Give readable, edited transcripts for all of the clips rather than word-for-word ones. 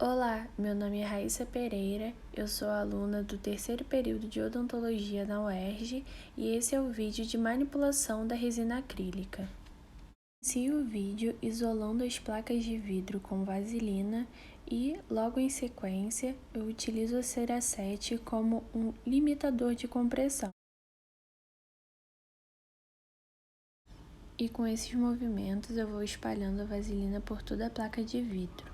Olá, meu nome é Raíssa Pereira, eu sou aluna do terceiro período de odontologia na UERJ e esse é o vídeo de manipulação da resina acrílica. Inicio o vídeo isolando as placas de vidro com vaselina e, logo em sequência, eu utilizo a cera 7 como um limitador de compressão. E com esses movimentos eu vou espalhando a vaselina por toda a placa de vidro.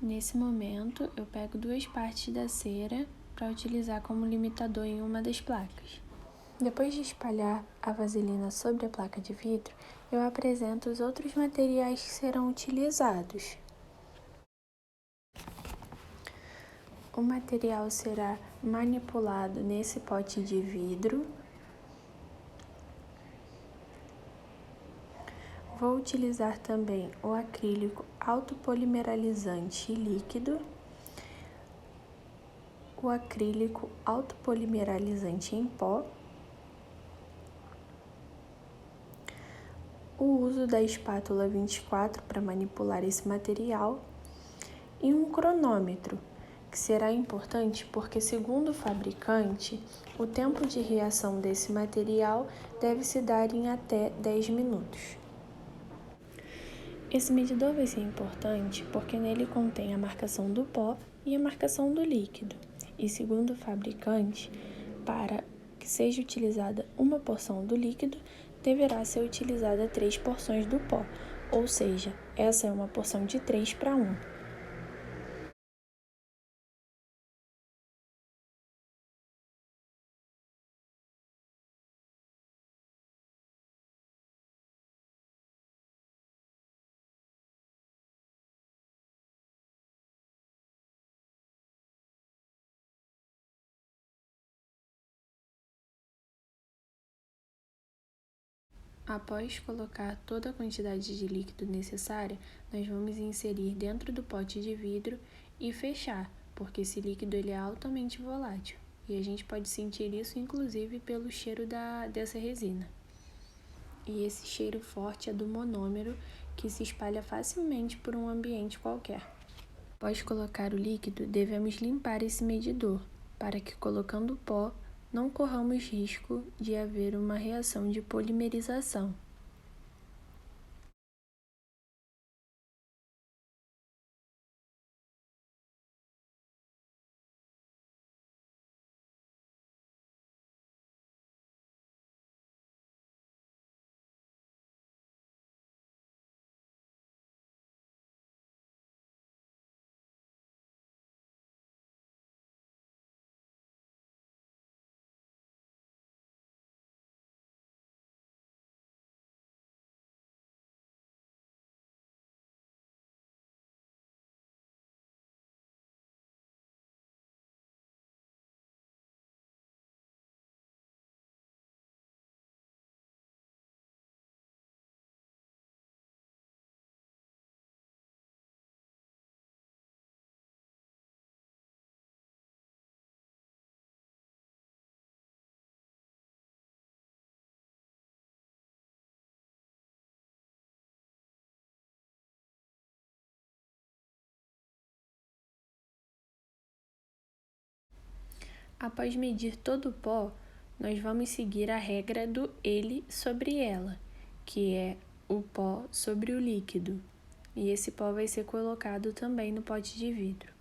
Nesse momento, eu pego duas partes da cera para utilizar como limitador em uma das placas. Depois de espalhar a vaselina sobre a placa de vidro, eu apresento os outros materiais que serão utilizados. O material será manipulado nesse pote de vidro. Vou utilizar também o acrílico autopolimerizante líquido, o acrílico autopolimerizante em pó, o uso da espátula 24 para manipular esse material e um cronômetro, que será importante porque, segundo o fabricante, o tempo de reação desse material deve se dar em até 10 minutos. Esse medidor vai ser importante porque nele contém a marcação do pó e a marcação do líquido. E segundo o fabricante, para que seja utilizada uma porção do líquido, deverá ser utilizada 3 porções do pó, ou seja, essa é uma porção de 3 para 1. Após colocar toda a quantidade de líquido necessária, nós vamos inserir dentro do pote de vidro e fechar, porque esse líquido ele é altamente volátil e a gente pode sentir isso inclusive pelo cheiro dessa resina. E esse cheiro forte é do monômero, que se espalha facilmente por um ambiente qualquer. Após colocar o líquido, devemos limpar esse medidor, para que colocando o pó, não corramos risco de haver uma reação de polimerização. Após medir todo o pó, nós vamos seguir a regra do ele sobre ela, que é o pó sobre o líquido. E esse pó vai ser colocado também no pote de vidro.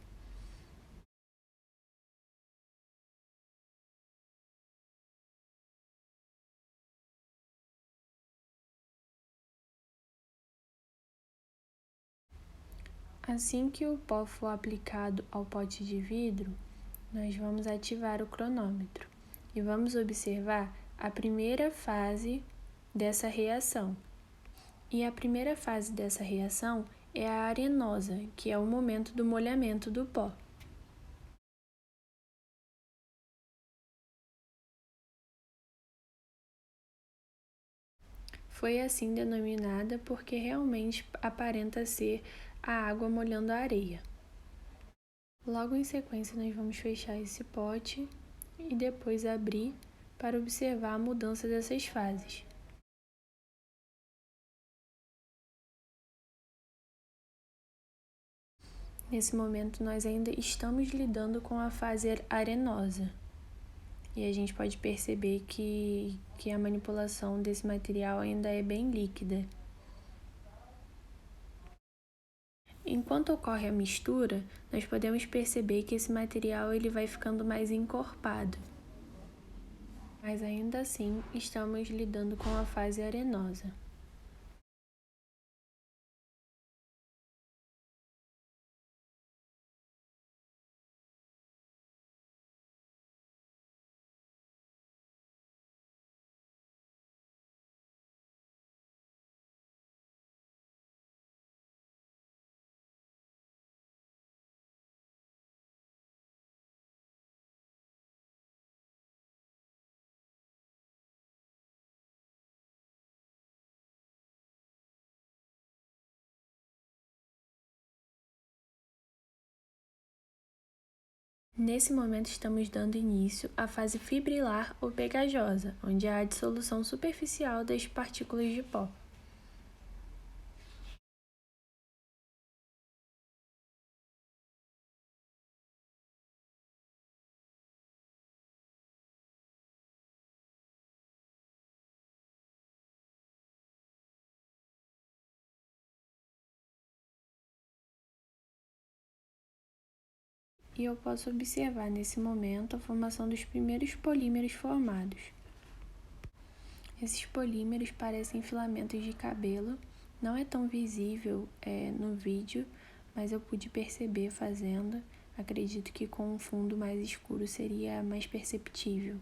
Assim que o pó for aplicado ao pote de vidro, nós vamos ativar o cronômetro e vamos observar a primeira fase dessa reação. E a primeira fase dessa reação é a arenosa, que é o momento do molhamento do pó. Foi assim denominada porque realmente aparenta ser a água molhando a areia. Logo em sequência, nós vamos fechar esse pote e depois abrir para observar a mudança dessas fases. Nesse momento, nós ainda estamos lidando com a fase arenosa. E a gente pode perceber que a manipulação desse material ainda é bem líquida. Enquanto ocorre a mistura, nós podemos perceber que esse material ele vai ficando mais encorpado. Mas ainda assim, estamos lidando com a fase arenosa. Nesse momento, estamos dando início à fase fibrilar ou pegajosa, onde há a dissolução superficial das partículas de pó. E eu posso observar nesse momento a formação dos primeiros polímeros formados. Esses polímeros parecem filamentos de cabelo, não é tão visível no vídeo, mas eu pude perceber fazendo. Acredito que com um fundo mais escuro seria mais perceptível.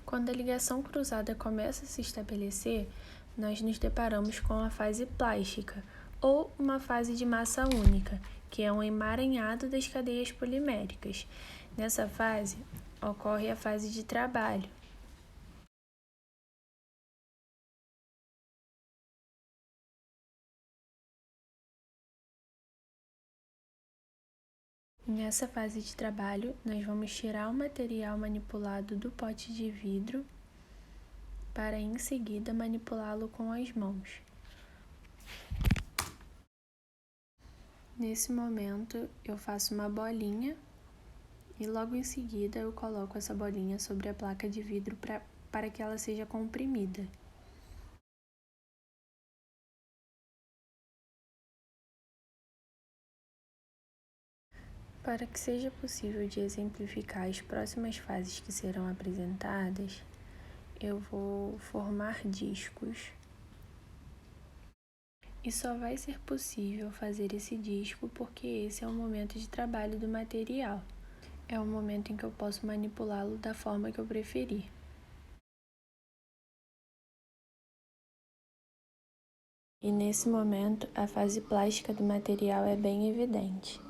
Quando a ligação cruzada começa a se estabelecer, nós nos deparamos com a fase plástica, ou uma fase de massa única, que é um emaranhado das cadeias poliméricas. Nessa fase, ocorre a fase de trabalho. Nessa fase de trabalho, nós vamos tirar o material manipulado do pote de vidro para em seguida manipulá-lo com as mãos. Nesse momento, eu faço uma bolinha e logo em seguida eu coloco essa bolinha sobre a placa de vidro para que ela seja comprimida. Para que seja possível de exemplificar as próximas fases que serão apresentadas, eu vou formar discos. E só vai ser possível fazer esse disco porque esse é o momento de trabalho do material. É o momento em que eu posso manipulá-lo da forma que eu preferir. E nesse momento, a fase plástica do material é bem evidente.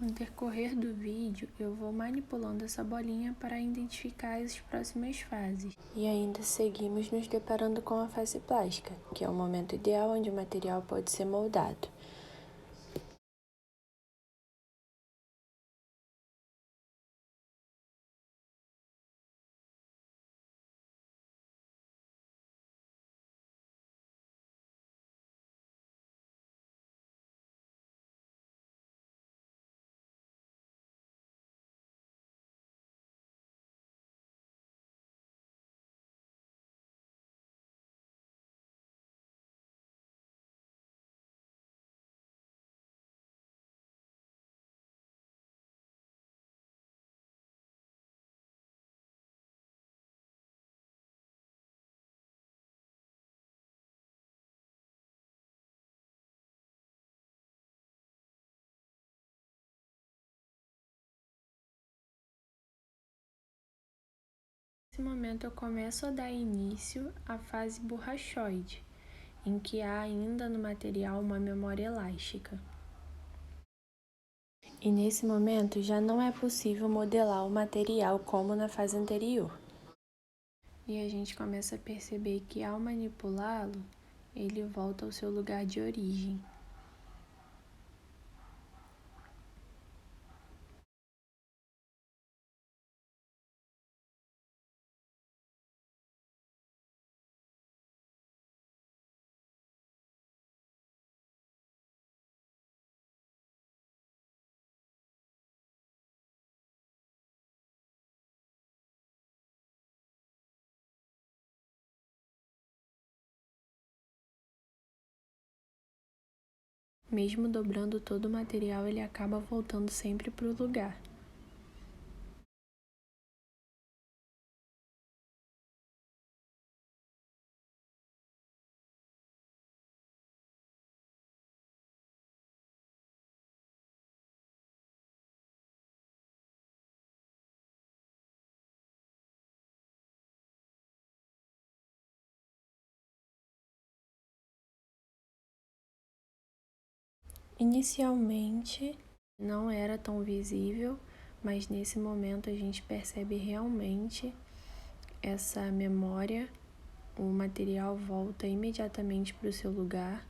No decorrer do vídeo, eu vou manipulando essa bolinha para identificar as próximas fases. E ainda seguimos nos deparando com a fase plástica, que é o momento ideal onde o material pode ser moldado. Nesse momento eu começo a dar início à fase borrachoide, em que há ainda no material uma memória elástica. E nesse momento já não é possível modelar o material como na fase anterior. E a gente começa a perceber que ao manipulá-lo, ele volta ao seu lugar de origem. Mesmo dobrando todo o material, ele acaba voltando sempre para o lugar. Inicialmente não era tão visível, mas nesse momento a gente percebe realmente essa memória, o material volta imediatamente para o seu lugar.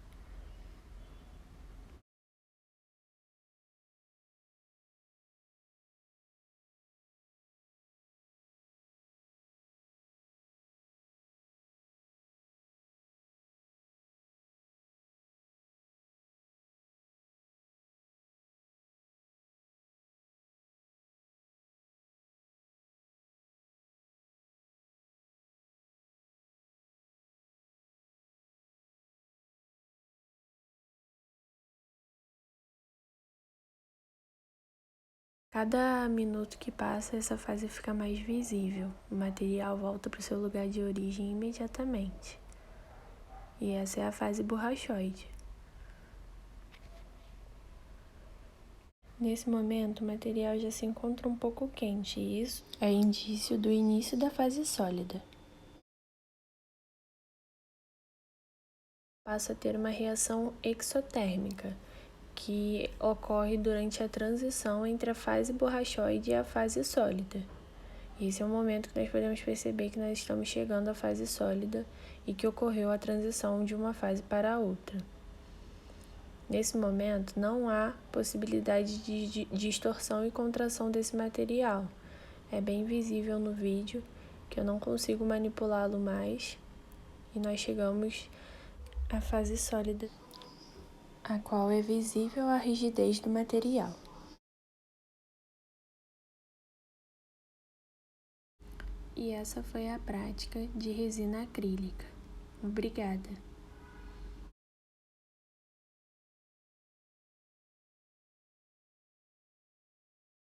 Cada minuto que passa, essa fase fica mais visível. O material volta para o seu lugar de origem imediatamente. E essa é a fase borrachoide. Nesse momento, o material já se encontra um pouco quente, e isso é indício do início da fase sólida. Passa a ter uma reação exotérmica, que ocorre durante a transição entre a fase borrachoide e a fase sólida. Esse é o momento que nós podemos perceber que nós estamos chegando à fase sólida e que ocorreu a transição de uma fase para a outra. Nesse momento, não há possibilidade de distorção e contração desse material. É bem visível no vídeo que eu não consigo manipulá-lo mais e nós chegamos à fase sólida, a qual é visível a rigidez do material. E essa foi a prática de resina acrílica. Obrigada!